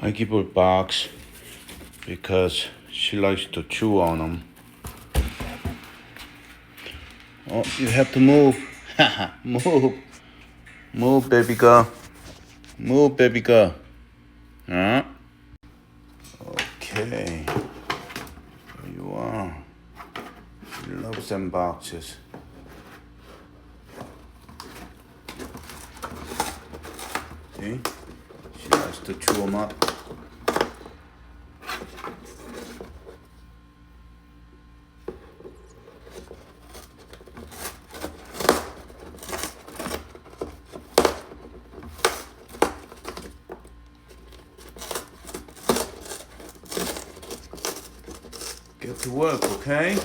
I give her a box because she likes to chew on them. Oh, you have to move. Move. Move, baby girl. Move, baby girl. Huh? Okay. Here you are. She loves them boxes. See? She likes to chew them up. Get to work, okay?